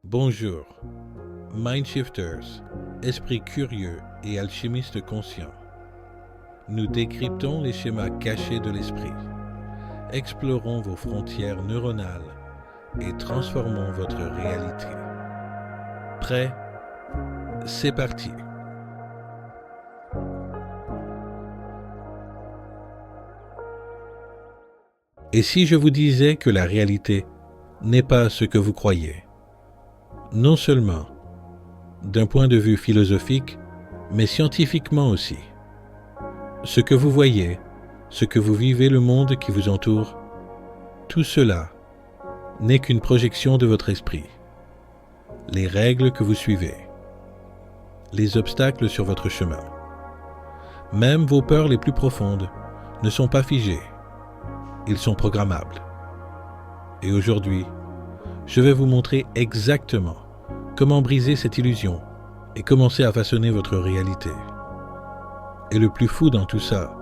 Bonjour, Mindshifters, esprits curieux et alchimistes conscients. Nous décryptons les schémas cachés de l'esprit, explorons vos frontières neuronales et transformons votre réalité. Prêt? C'est parti! Et si je vous disais que la réalité n'est pas ce que vous croyez? Non seulement, d'un point de vue philosophique, mais scientifiquement aussi. Ce que vous voyez, ce que vous vivez, le monde qui vous entoure, tout cela n'est qu'une projection de votre esprit. Les règles que vous suivez, les obstacles sur votre chemin, même vos peurs les plus profondes ne sont pas figées, ils sont programmables. Et aujourd'hui, je vais vous montrer exactement comment briser cette illusion et commencer à façonner votre réalité. Et le plus fou dans tout ça,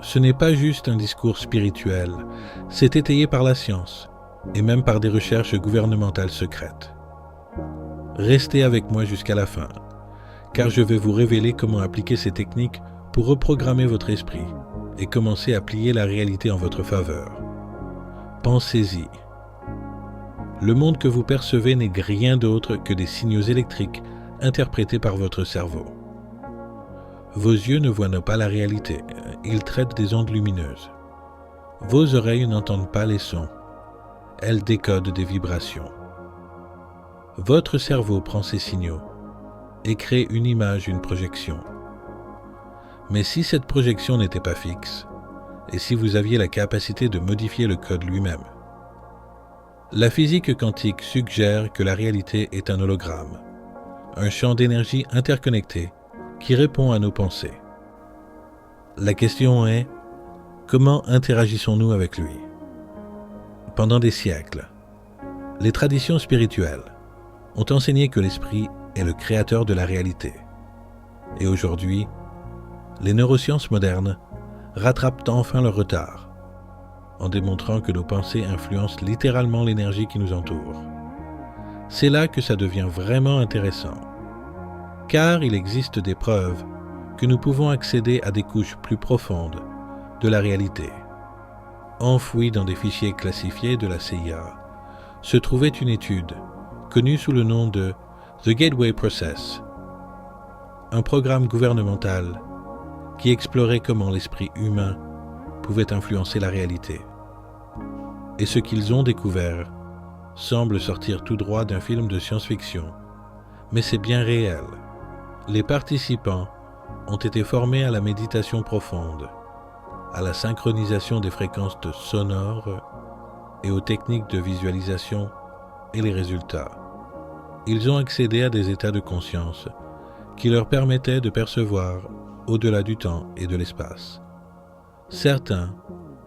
ce n'est pas juste un discours spirituel, c'est étayé par la science et même par des recherches gouvernementales secrètes. Restez avec moi jusqu'à la fin, car je vais vous révéler comment appliquer ces techniques pour reprogrammer votre esprit et commencer à plier la réalité en votre faveur. Pensez-y. Le monde que vous percevez n'est rien d'autre que des signaux électriques interprétés par votre cerveau. Vos yeux ne voient pas la réalité, ils traitent des ondes lumineuses. Vos oreilles n'entendent pas les sons, elles décodent des vibrations. Votre cerveau prend ces signaux et crée une image, une projection. Mais si cette projection n'était pas fixe, et si vous aviez la capacité de modifier le code lui-même, la physique quantique suggère que la réalité est un hologramme, un champ d'énergie interconnecté qui répond à nos pensées. La question est, comment interagissons-nous avec lui? Pendant des siècles, les traditions spirituelles ont enseigné que l'esprit est le créateur de la réalité. Et aujourd'hui, les neurosciences modernes rattrapent enfin leur retard, en démontrant que nos pensées influencent littéralement l'énergie qui nous entoure. C'est là que ça devient vraiment intéressant, car il existe des preuves que nous pouvons accéder à des couches plus profondes de la réalité. Enfouie dans des fichiers classifiés de la CIA, se trouvait une étude connue sous le nom de The Gateway Process, un programme gouvernemental qui explorait comment l'esprit humain pouvait influencer la réalité. Et ce qu'ils ont découvert semble sortir tout droit d'un film de science-fiction, mais c'est bien réel. Les participants ont été formés à la méditation profonde, à la synchronisation des fréquences sonores et aux techniques de visualisation, et les résultats. Ils ont accédé à des états de conscience qui leur permettaient de percevoir au-delà du temps et de l'espace. Certains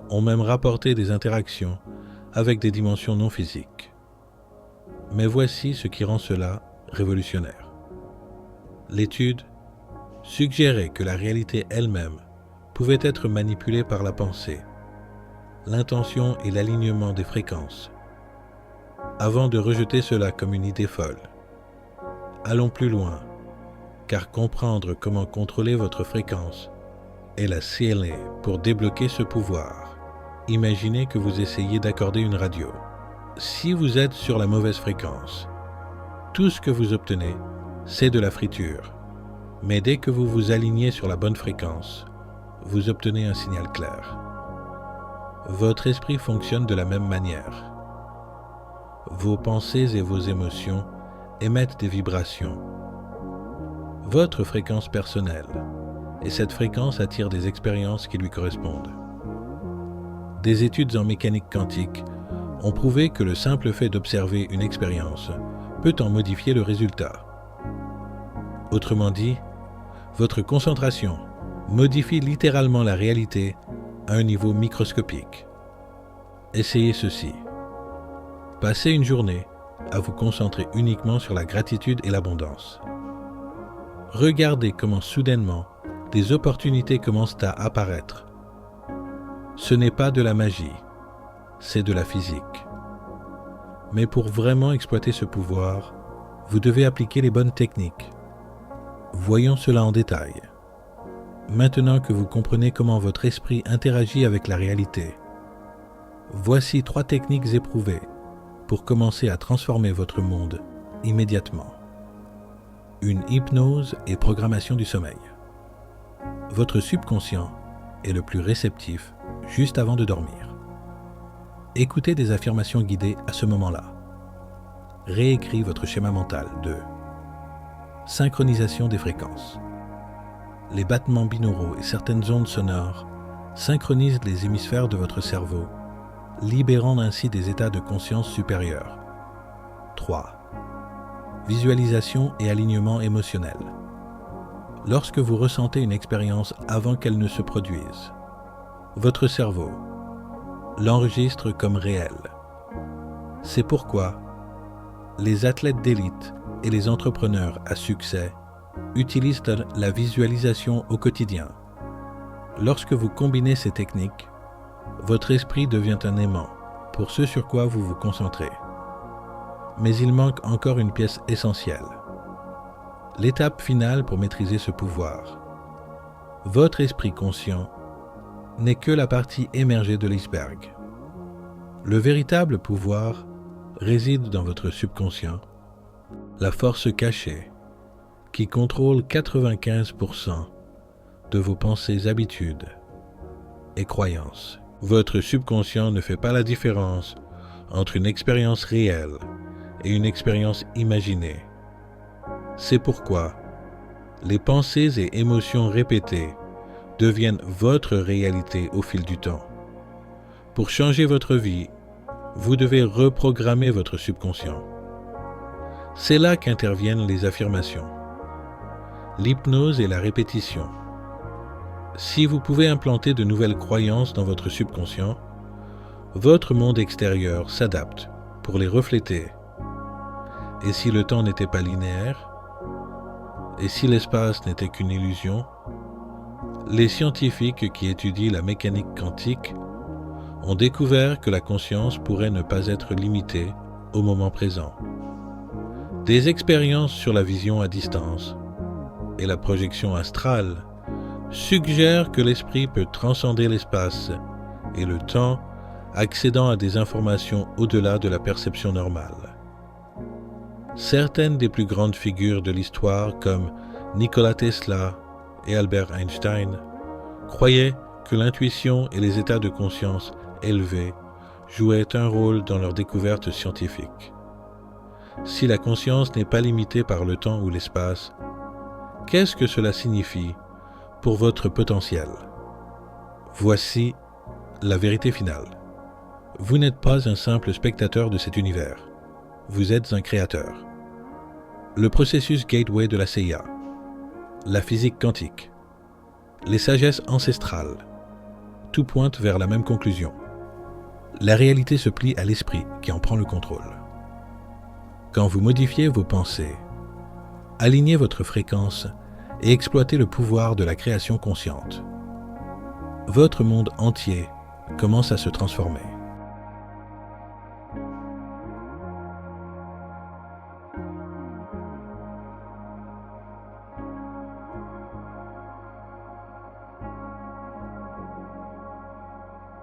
ont même rapporté des interactions avec des dimensions non physiques. Mais voici ce qui rend cela révolutionnaire. L'étude suggérait que la réalité elle-même pouvait être manipulée par la pensée, l'intention et l'alignement des fréquences. Avant de rejeter cela comme une idée folle, allons plus loin, car comprendre comment contrôler votre fréquence est la clé pour débloquer ce pouvoir. Imaginez que vous essayez d'accorder une radio. Si vous êtes sur la mauvaise fréquence, tout ce que vous obtenez, c'est de la friture. Mais dès que vous vous alignez sur la bonne fréquence, vous obtenez un signal clair. Votre esprit fonctionne de la même manière. Vos pensées et vos émotions émettent des vibrations. Votre fréquence personnelle, et cette fréquence attire des expériences qui lui correspondent. Des études en mécanique quantique ont prouvé que le simple fait d'observer une expérience peut en modifier le résultat. Autrement dit, votre concentration modifie littéralement la réalité à un niveau microscopique. Essayez ceci. Passez une journée à vous concentrer uniquement sur la gratitude et l'abondance. Regardez comment soudainement des opportunités commencent à apparaître. Ce n'est pas de la magie, c'est de la physique. Mais pour vraiment exploiter ce pouvoir, vous devez appliquer les bonnes techniques. Voyons cela en détail. Maintenant que vous comprenez comment votre esprit interagit avec la réalité, voici 3 techniques éprouvées pour commencer à transformer votre monde immédiatement. Une hypnose et programmation du sommeil. Votre subconscient est le plus réceptif juste avant de dormir. Écoutez des affirmations guidées à ce moment-là. Réécris votre schéma mental de synchronisation des fréquences. Les battements binauraux et certaines ondes sonores synchronisent les hémisphères de votre cerveau, libérant ainsi des états de conscience supérieurs. 3. Visualisation et alignement émotionnel. Lorsque vous ressentez une expérience avant qu'elle ne se produise, votre cerveau l'enregistre comme réel. C'est pourquoi les athlètes d'élite et les entrepreneurs à succès utilisent la visualisation au quotidien. Lorsque vous combinez ces techniques, votre esprit devient un aimant pour ce sur quoi vous vous concentrez. Mais il manque encore une pièce essentielle. L'étape finale pour maîtriser ce pouvoir. Votre esprit conscient n'est que la partie émergée de l'iceberg. Le véritable pouvoir réside dans votre subconscient, la force cachée qui contrôle 95% de vos pensées, habitudes et croyances. Votre subconscient ne fait pas la différence entre une expérience réelle et une expérience imaginée. C'est pourquoi les pensées et émotions répétées deviennent votre réalité au fil du temps. Pour changer votre vie, vous devez reprogrammer votre subconscient. C'est là qu'interviennent les affirmations, l'hypnose et la répétition. Si vous pouvez implanter de nouvelles croyances dans votre subconscient, votre monde extérieur s'adapte pour les refléter. Et si le temps n'était pas linéaire, et si l'espace n'était qu'une illusion, les scientifiques qui étudient la mécanique quantique ont découvert que la conscience pourrait ne pas être limitée au moment présent. Des expériences sur la vision à distance et la projection astrale suggèrent que l'esprit peut transcender l'espace et le temps, accédant à des informations au-delà de la perception normale. Certaines des plus grandes figures de l'histoire, comme Nikola Tesla et Albert Einstein, croyaient que l'intuition et les états de conscience élevés jouaient un rôle dans leur découverte scientifique. Si la conscience n'est pas limitée par le temps ou l'espace, qu'est-ce que cela signifie pour votre potentiel? Voici la vérité finale. Vous n'êtes pas un simple spectateur de cet univers. Vous êtes un créateur. Le processus Gateway de la CIA, la physique quantique, les sagesses ancestrales, tout pointe vers la même conclusion. La réalité se plie à l'esprit qui en prend le contrôle. Quand vous modifiez vos pensées, alignez votre fréquence et exploitez le pouvoir de la création consciente, votre monde entier commence à se transformer.